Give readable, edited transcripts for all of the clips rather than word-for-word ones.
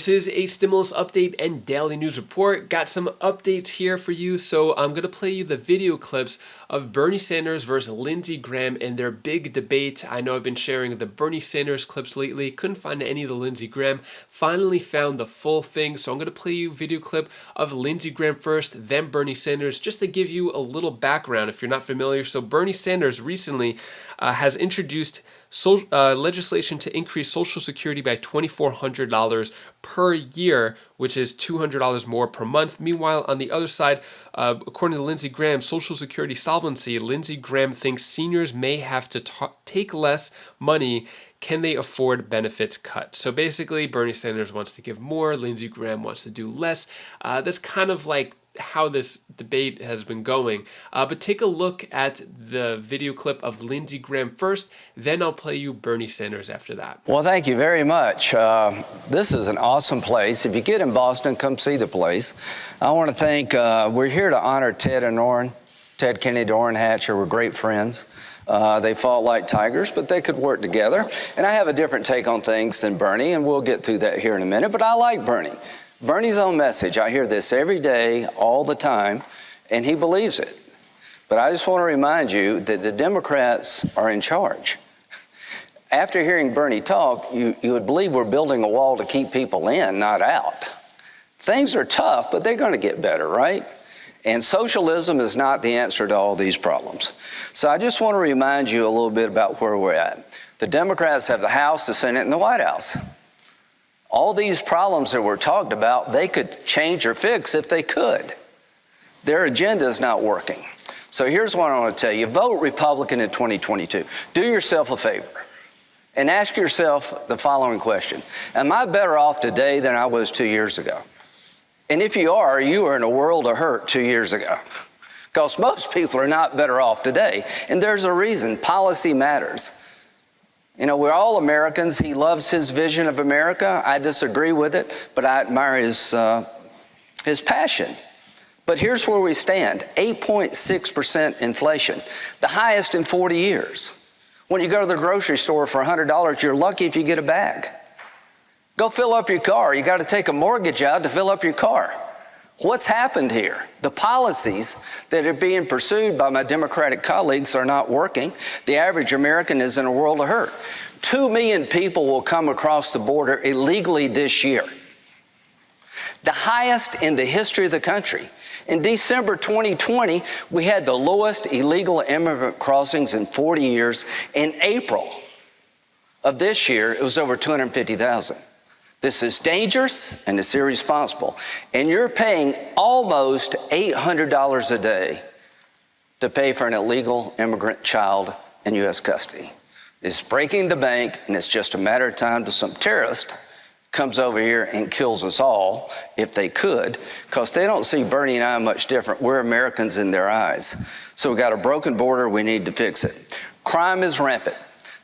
This is a stimulus update and daily news report. Got some updates here for you. So I'm going to play you the video clips of Bernie Sanders versus Lindsey Graham in their big debate. I know I've been sharing the Bernie Sanders clips lately. Couldn't find any of the Lindsey Graham. Finally found the full thing. So I'm going to play you a video clip of Lindsey Graham first, then Bernie Sanders, just to give you a little background if you're not familiar. So Bernie Sanders recently has introduced legislation to increase Social Security by $2,400 per year, which is $200 more per month. Meanwhile, on the other side, according to Lindsey Graham, Social Security solvency, Lindsey Graham thinks seniors may have to take less money. Can they afford benefits cut? So basically, Bernie Sanders wants to give more, Lindsey Graham wants to do less. That's kind of like how this debate has been going. But take a look at the video clip of Lindsey Graham first, then I'll play you Bernie Sanders after that. Well, thank you very much. This is an awesome place. If you get in Boston, come see the place. I want to thank, we're here to honor Ted Kennedy, Orrin Hatcher were great friends. They fought like tigers, but they could work together. And I have a different take on things than Bernie, and we'll get through that here in a minute, but I like Bernie. Bernie's own message, I hear this every day, all the time, and he believes it. But I just want to remind you that the Democrats are in charge. After hearing Bernie talk, you would believe we're building a wall to keep people in, not out. Things are tough, but they're going to get better, right? And socialism is not the answer to all these problems. So I just want to remind you a little bit about where we're at. The Democrats have the House, the Senate, and the White House. All these problems that were talked about, they could change or fix if they could. Their agenda is not working. So here's what I want to tell you. Vote Republican in 2022. Do yourself a favor and ask yourself the following question. Am I better off today than I was 2 years ago? And if you are in a world of hurt 2 years ago. Because most people are not better off today. And there's a reason. Policy matters. You know, we're all Americans. He loves his vision of America. I disagree with it, but I admire his passion. But here's where we stand. 8.6% inflation, the highest in 40 years. When you go to the grocery store for $100, you're lucky if you get a bag. Go fill up your car. You got to take a mortgage out to fill up your car. What's happened here? The policies that are being pursued by my Democratic colleagues are not working. The average American is in a world of hurt. 2 million people will come across the border illegally this year. The highest in the history of the country. In December 2020, we had the lowest illegal immigrant crossings in 40 years. In April of this year, it was over 250,000. This is dangerous and it's irresponsible. And you're paying almost $800 a day to pay for an illegal immigrant child in U.S. custody. It's breaking the bank, and it's just a matter of time till some terrorist comes over here and kills us all, if they could, because they don't see Bernie and I much different. We're Americans in their eyes. So we've got a broken border. We need to fix it. Crime is rampant.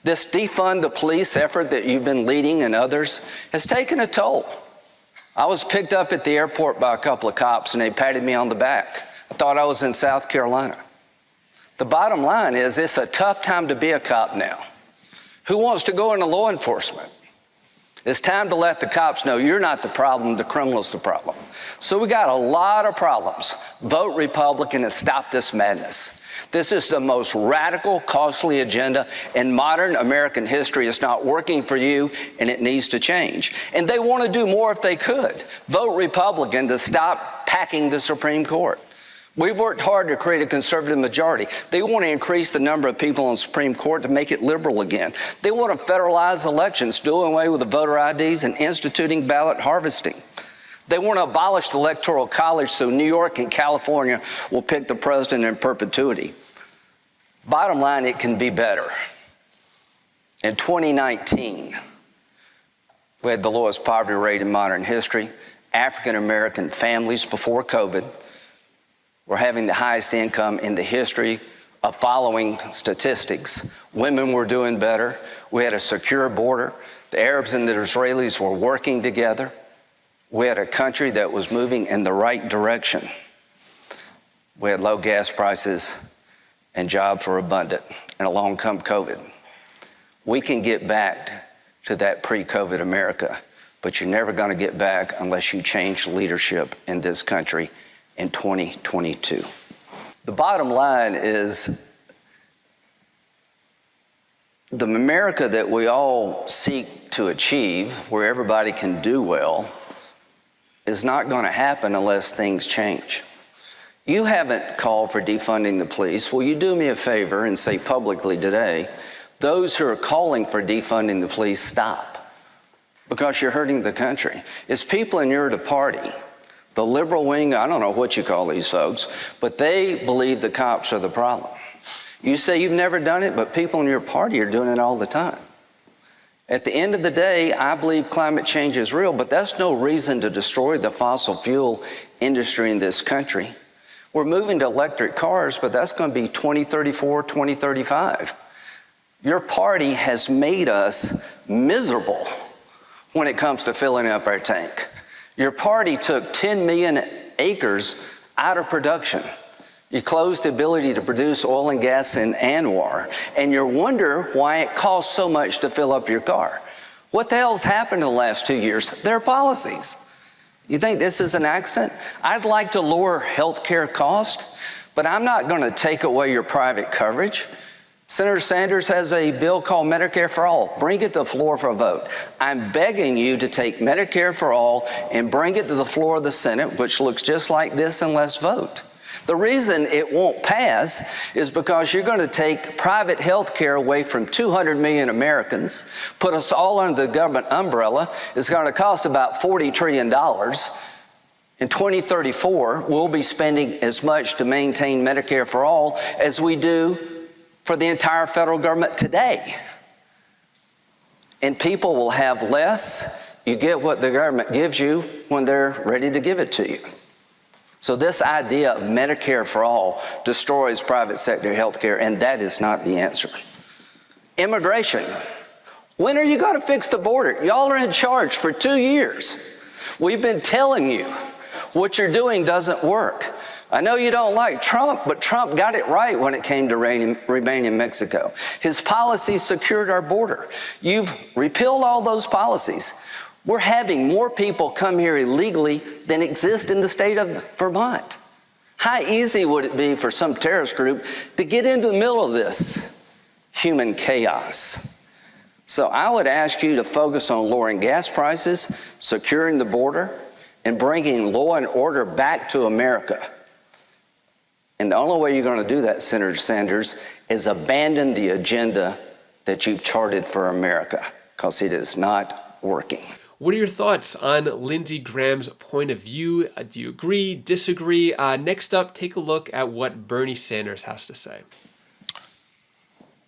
This defund the police effort that you've been leading and others has taken a toll. I was picked up at the airport by a couple of cops and they patted me on the back. I thought I was in South Carolina. The bottom line is it's a tough time to be a cop now. Who wants to go into law enforcement? It's time to let the cops know you're not the problem, the criminal's the problem. So we got a lot of problems. Vote Republican and stop this madness. This is the most radical, costly agenda in modern American history. It's not working for you, and it needs to change. And they want to do more if they could. Vote Republican to stop packing the Supreme Court. We've worked hard to create a conservative majority. They want to increase the number of people on the Supreme Court to make it liberal again. They want to federalize elections, doing away with the voter IDs and instituting ballot harvesting. They want to abolish the Electoral College so New York and California will pick the president in perpetuity. Bottom line, it can be better. In 2019, we had the lowest poverty rate in modern history. African-American families before COVID were having the highest income in the history of following statistics. Women were doing better. We had a secure border. The Arabs and the Israelis were working together. We had a country that was moving in the right direction. We had low gas prices and jobs were abundant. And along come COVID. We can get back to that pre-COVID America, but you're never going to get back unless you change leadership in this country in 2022. The bottom line is the America that we all seek to achieve, where everybody can do well, is not going to happen unless things change. You haven't called for defunding the police. Will you do me a favor and say publicly today, those who are calling for defunding the police, stop, because you're hurting the country. It's people in your party, the liberal wing, I don't know what you call these folks, but they believe the cops are the problem. You say you've never done it, but people in your party are doing it all the time. At the end of the day, I believe climate change is real, but that's no reason to destroy the fossil fuel industry in this country. We're moving to electric cars, but that's going to be 2034, 2035. Your party has made us miserable when it comes to filling up our tank. Your party took 10 million acres out of production. You closed the ability to produce oil and gas in Anwar, and you wonder why it costs so much to fill up your car. What the hell's happened in the last 2 years? Their policies. You think this is an accident? I'd like to lower health care costs, but I'm not going to take away your private coverage. Senator Sanders has a bill called Medicare for All. Bring it to the floor for a vote. I'm begging you to take Medicare for All and bring it to the floor of the Senate, which looks just like this, and let's vote. The reason it won't pass is because you're going to take private health care away from 200 million Americans, put us all under the government umbrella. It's going to cost about $40 trillion. In 2034, we'll be spending as much to maintain Medicare for All as we do for the entire federal government today. And people will have less. You get what the government gives you when they're ready to give it to you. So this idea of Medicare for All destroys private sector health care, and that is not the answer. Immigration. When are you going to fix the border? Y'all are in charge for 2 years. We've been telling you what you're doing doesn't work. I know you don't like Trump, but Trump got it right when it came to remain in Mexico. His policies secured our border. You've repealed all those policies. We're having more people come here illegally than exist in the state of Vermont. How easy would it be for some terrorist group to get into the middle of this human chaos? So I would ask you to focus on lowering gas prices, securing the border, and bringing law and order back to America. And the only way you're going to do that, Senator Sanders, is abandon the agenda that you've charted for America, because it is not working. What are your thoughts on Lindsey Graham's point of view? Do you agree, disagree? Next up, take a look at what Bernie Sanders has to say.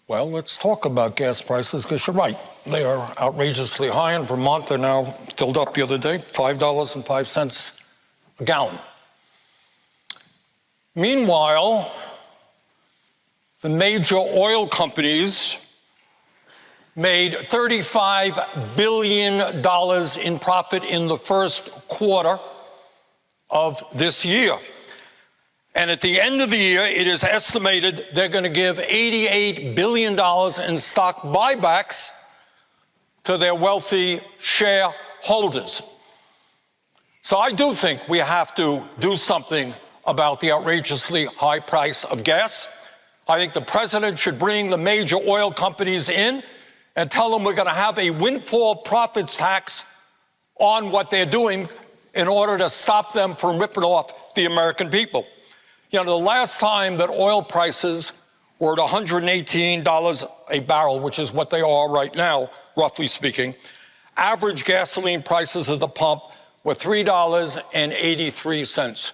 Well, let's talk about gas prices, because you're right. They are outrageously high. In Vermont, they're now filled up the other day, $5.05 a gallon. Meanwhile, the major oil companies made $35 billion in profit in the first quarter of this year. And at the end of the year, it is estimated they're going to give $88 billion in stock buybacks to their wealthy shareholders. So I do think we have to do something about the outrageously high price of gas. I think the president should bring the major oil companies in and tell them we're going to have a windfall profits tax on what they're doing in order to stop them from ripping off the American people. You know, the last time that oil prices were at $118 a barrel, which is what they are right now, roughly speaking, average gasoline prices at the pump were $3.83,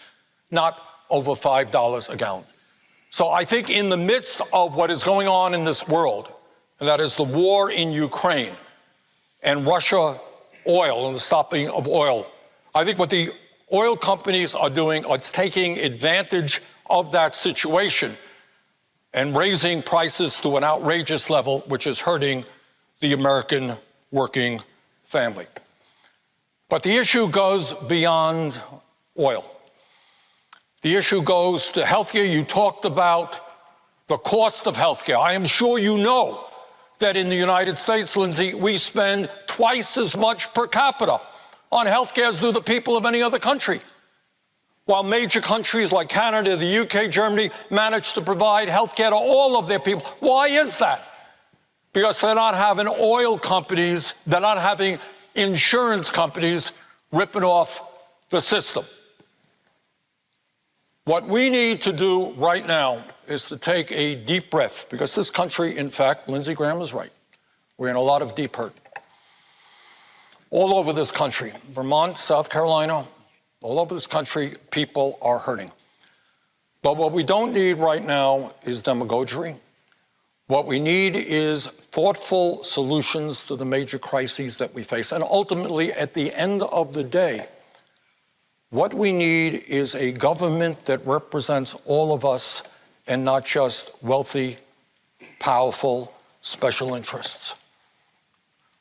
not over $5 a gallon. So I think in the midst of what is going on in this world, and that is the war in Ukraine and Russia oil and the stopping of oil, I think what the oil companies are doing is taking advantage of that situation and raising prices to an outrageous level, which is hurting the American working family. But the issue goes beyond oil. The issue goes to healthcare. You talked about the cost of healthcare. I am sure you know that in the United States, Lindsey, we spend twice as much per capita on health care as do the people of any other country. While major countries like Canada, the UK, Germany manage to provide health care to all of their people. Why is that? Because they're not having oil companies, they're not having insurance companies ripping off the system. What we need to do right now is to take a deep breath, because this country, in fact, Lindsey Graham is right. We're in a lot of deep hurt. All over this country, Vermont, South Carolina, all over this country, people are hurting. But what we don't need right now is demagoguery. What we need is thoughtful solutions to the major crises that we face. And ultimately, at the end of the day, what we need is a government that represents all of us and not just wealthy, powerful, special interests.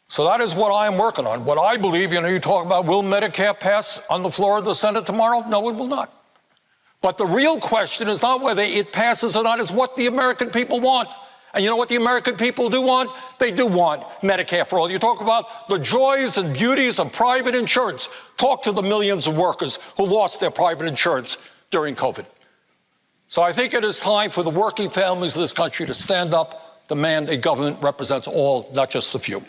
So that is what I am working on. What I believe, you talk about, will Medicare pass on the floor of the Senate tomorrow? No, it will not. But the real question is not whether it passes or not, it's what the American people want. And you know what the American people do want? They do want Medicare for all. You talk about the joys and beauties of private insurance. Talk to the millions of workers who lost their private insurance during COVID. So I think it is time for the working families of this country to stand up, demand a government represents all, not just the few.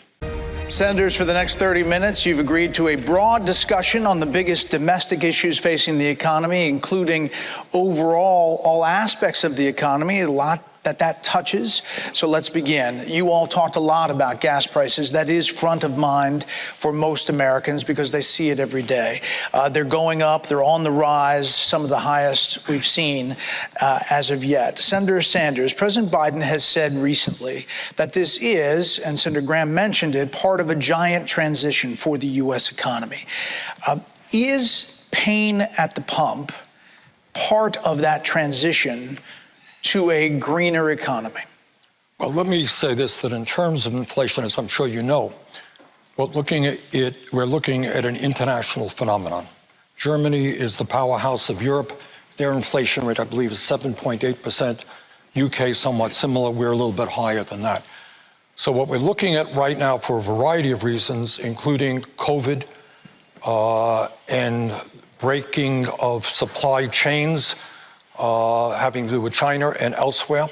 Senators, for the next 30 minutes, you've agreed to a broad discussion on the biggest domestic issues facing the economy, including overall all aspects of the economy, a lot that touches. So let's begin. You all talked a lot about gas prices. That is front of mind for most Americans because they see it every day. They're going up. They're on the rise, some of the highest we've seen as of yet. Senator Sanders, President Biden has said recently that this is, and Senator Graham mentioned it, part of a giant transition for the U.S. economy. Is pain at the pump part of that transition to a greener economy? Well, let me say this, that in terms of inflation, as I'm sure you know, we're looking at an international phenomenon. Germany is the powerhouse of Europe. Their inflation rate, I believe, is 7.8%. UK, somewhat similar. We're a little bit higher than that. So what we're looking at right now, for a variety of reasons, including COVID and breaking of supply chains, having to do with China and elsewhere.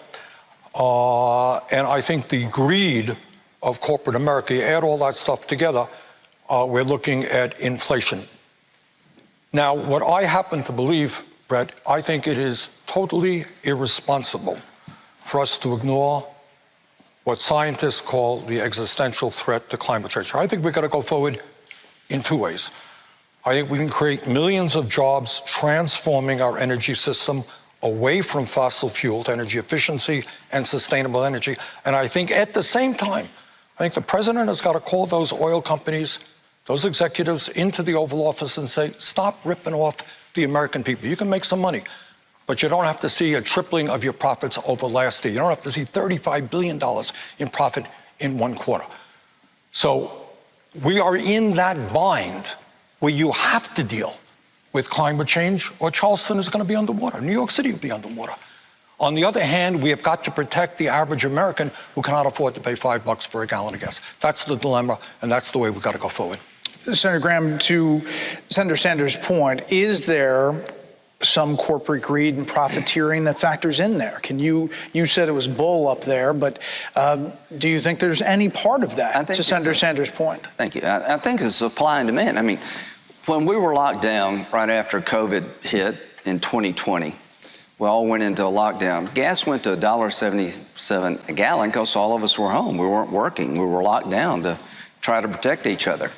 And I think the greed of corporate America, you add all that stuff together, we're looking at inflation. Now, what I happen to believe, Brett, I think it is totally irresponsible for us to ignore what scientists call the existential threat to climate change. I think we've got to go forward in two ways. I think we can create millions of jobs transforming our energy system away from fossil fuel to energy efficiency and sustainable energy. And I think at the same time, I think the president has got to call those oil companies, those executives into the Oval Office and say, stop ripping off the American people. You can make some money, but you don't have to see a tripling of your profits over last year. You don't have to see $35 billion in profit in one quarter. So we are in that bind where you have to deal with climate change, or Charleston is going to be underwater. New York City will be underwater. On the other hand, we have got to protect the average American who cannot afford to pay $5 for a gallon of gas. That's the dilemma, and that's the way we've got to go forward. Senator Graham, to Senator Sanders' point, is there some corporate greed and profiteering that factors in there? You said it was bull up there, but do you think there's any part of that, to Senator Sanders' point? Thank you. I think it's supply and demand. I mean, when we were locked down right after COVID hit in 2020, we all went into a lockdown. Gas went to $1.77 a gallon because all of us were home. We weren't working. We were locked down to try to protect each other.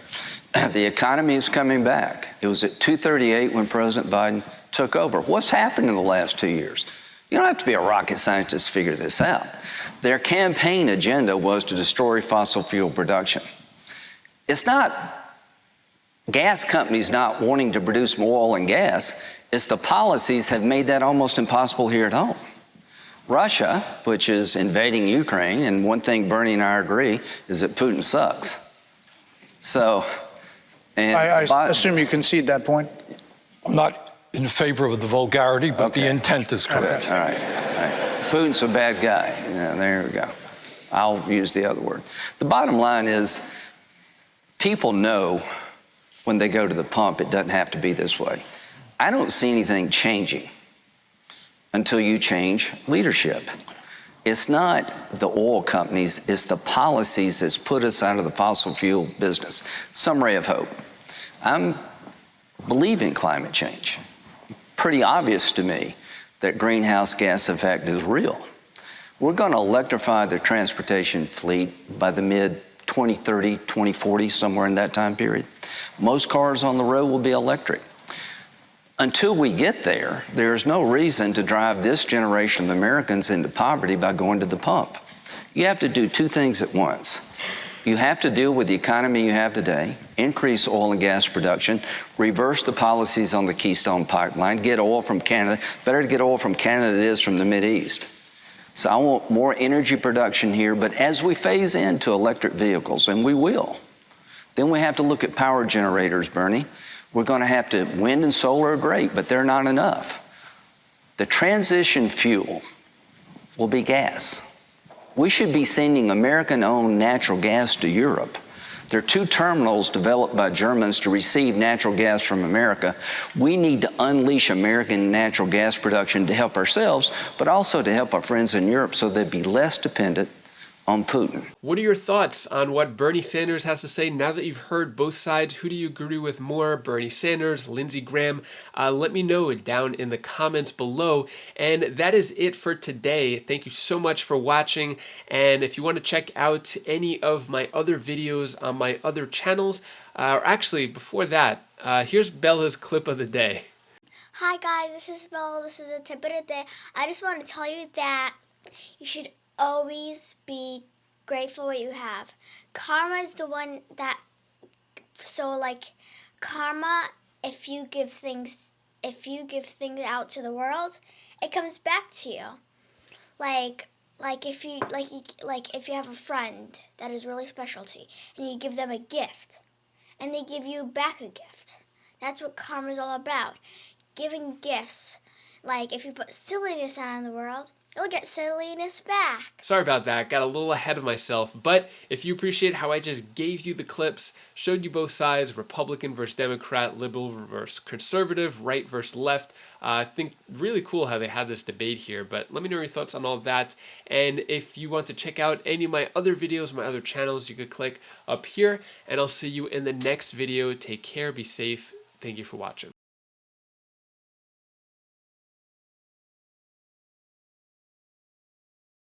The economy is coming back. It was at $2.38 when President Biden took over. What's happened in the last 2 years? You don't have to be a rocket scientist to figure this out. Their campaign agenda was to destroy fossil fuel production. It's not gas companies not wanting to produce more oil and gas, it's the policies have made that almost impossible here at home. Russia, which is invading Ukraine, and one thing Bernie and I agree is that Putin sucks. So, and I assume you concede that point? I'm not in favor of the vulgarity, but the intent is correct. All right. Putin's a bad guy. Yeah, there we go. I'll use the other word. The bottom line is people know when they go to the pump, it doesn't have to be this way. I don't see anything changing until you change leadership. It's not the oil companies, it's the policies that's put us out of the fossil fuel business. Some ray of hope. I believe in climate change. Pretty obvious to me that greenhouse gas effect is real. We're going to electrify the transportation fleet by the mid-2030, 2040, somewhere in that time period. Most cars on the road will be electric. Until we get there, there's no reason to drive this generation of Americans into poverty by going to the pump. You have to do two things at once. You have to deal with the economy you have today, increase oil and gas production, reverse the policies on the Keystone Pipeline, get oil from Canada. Better to get oil from Canada than it is from the Mideast. So I want more energy production here, but as we phase into electric vehicles, and we will, then we have to look at power generators, Bernie. We're going to have to, wind and solar are great, but they're not enough. The transition fuel will be gas. We should be sending American-owned natural gas to Europe. There are 2 terminals developed by Germans to receive natural gas from America. We need to unleash American natural gas production to help ourselves, but also to help our friends in Europe so they'd be less dependent on Putin. What are your thoughts on what Bernie Sanders has to say now that you've heard both sides? Who do you agree with more, Bernie Sanders, Lindsey Graham? Let me know down in the comments below. And that is it for today. Thank you so much for watching. And if you want to check out any of my other videos on my other channels, or actually before that, here's Bella's clip of the day. Hi guys, this is Bella. This is the tip of the day. I just want to tell you that you should always be grateful what you have. Karma is the one that, karma, if you give things out to the world, it comes back to you. If you have a friend that is really special to you and you give them a gift and they give you back a gift. That's what karma is all about. Giving gifts. Like if you put silliness out in the world, you'll get silliness back. Sorry about that, got a little ahead of myself, but if you appreciate how I just gave you the clips, showed you both sides, Republican versus Democrat, liberal versus conservative, right versus left, I think really cool how they had this debate here, but let me know your thoughts on all that. And if you want to check out any of my other videos, my other channels, you could click up here, and I'll see you in the next video. Take care, be safe, thank you for watching.